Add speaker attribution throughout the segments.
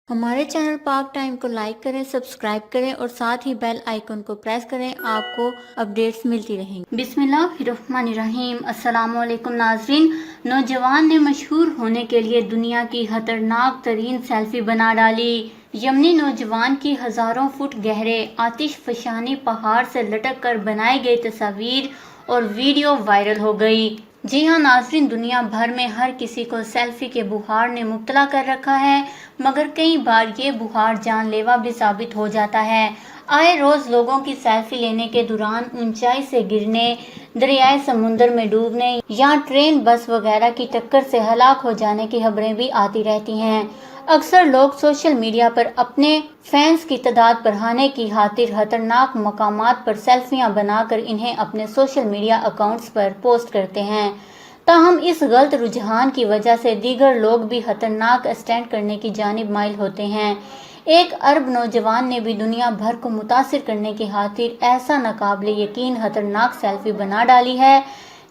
Speaker 1: ہمارے چینل پاک ٹائم کو لائک کریں، سبسکرائب کریں اور ساتھ ہی بیل آئیکن کو پریس کریں، آپ کو اپڈیٹس ملتی رہیں گی۔
Speaker 2: بسم اللہ الرحمن الرحیم۔ السلام علیکم ناظرین۔ نوجوان نے مشہور ہونے کے لیے دنیا کی خطرناک ترین سیلفی بنا ڈالی۔ یمنی نوجوان کی ہزاروں فٹ گہرے آتش فشانی پہاڑ سے لٹک کر بنائی گئی تصاویر اور ویڈیو وائرل ہو گئی۔ جی ہاں ناظرین، دنیا بھر میں ہر کسی کو سیلفی کے بخار نے مبتلا کر رکھا ہے، مگر کئی بار یہ بخار جان لیوا بھی ثابت ہو جاتا ہے۔ آئے روز لوگوں کی سیلفی لینے کے دوران اونچائی سے گرنے، دریائے سمندر میں ڈوبنے یا ٹرین بس وغیرہ کی ٹکر سے ہلاک ہو جانے کی خبریں بھی آتی رہتی ہیں۔ اکثر لوگ سوشل میڈیا پر اپنے فینس کی تعداد بڑھانے کی خاطر خطرناک مقامات پر سیلفیاں بنا کر انہیں اپنے سوشل میڈیا اکاؤنٹس پر پوسٹ کرتے ہیں۔ تاہم اس غلط رجحان کی وجہ سے دیگر لوگ بھی خطرناک اسٹنٹ کرنے کی جانب مائل ہوتے ہیں۔ ایک عرب نوجوان نے بھی دنیا بھر کو متاثر کرنے کی خاطر ایسا ناقابل یقین خطرناک سیلفی بنا ڈالی ہے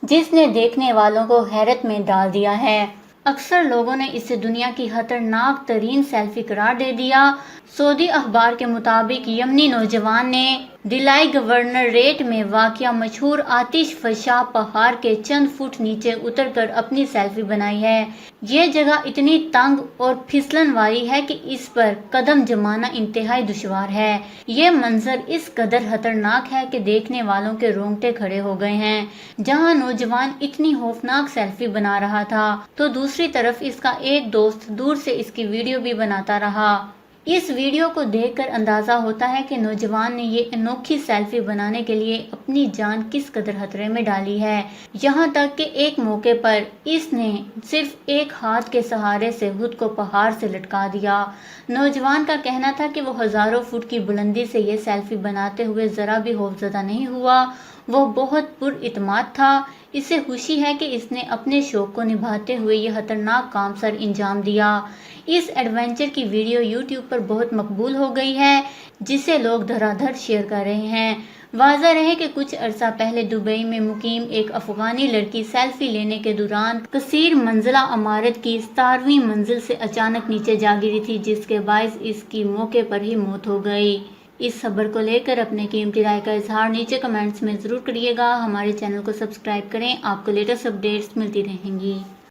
Speaker 2: جس نے دیکھنے والوں کو حیرت میں ڈال دیا ہے۔ اکثر لوگوں نے اسے دنیا کی خطرناک ترین سیلفی قرار دے دیا۔ سعودی اخبار کے مطابق یمنی نوجوان نے ڈلائی گورنریٹ میں واقع مشہور آتش فشاں پہاڑ کے چند فٹ نیچے اتر کر اپنی سیلفی بنائی ہے۔ یہ جگہ اتنی تنگ اور پھسلن والی ہے کہ اس پر قدم جمانا انتہائی دشوار ہے۔ یہ منظر اس قدر خطرناک ہے کہ دیکھنے والوں کے رونگٹے کھڑے ہو گئے ہیں۔ جہاں نوجوان اتنی خوفناک سیلفی بنا رہا تھا تو دوسری طرف اس کا ایک دوست دور سے اس کی ویڈیو بھی بناتا رہا۔ اس ویڈیو کو دیکھ کر اندازہ ہوتا ہے کہ نوجوان نے یہ انوکھی سیلفی بنانے کے لیے اپنی جان کس قدر خطرے میں ڈالی ہے۔ یہاں تک کہ ایک موقع پر اس نے صرف ایک ہاتھ کے سہارے سے خود کو پہاڑ سے لٹکا دیا۔ نوجوان کا کہنا تھا کہ وہ ہزاروں فٹ کی بلندی سے یہ سیلفی بناتے ہوئے ذرا بھی خوفزدہ نہیں ہوا۔ وہ بہت پر اعتماد تھا۔ اسے خوشی ہے کہ اس نے اپنے شوق کو نبھاتے ہوئے یہ خطرناک کام سر انجام دیا۔ اس ایڈونچر کی ویڈیو یوٹیوب پر بہت مقبول ہو گئی ہے، جسے لوگ دھڑا دھڑ شیئر کر رہے ہیں۔ واضح رہے کہ کچھ عرصہ پہلے دبئی میں مقیم ایک افغانی لڑکی سیلفی لینے کے دوران کثیر منزلہ عمارت کی 17ویں منزل سے اچانک نیچے جا گری تھی، جس کے باعث اس کی موقع پر ہی موت ہو گئی۔ اس خبر کو لے کر اپنے قیمتی رائے کا اظہار نیچے کمنٹس میں ضرور کریے گا۔ ہمارے چینل کو سبسکرائب کریں، آپ کو لیٹسٹ اپڈیٹس ملتی رہیں گی۔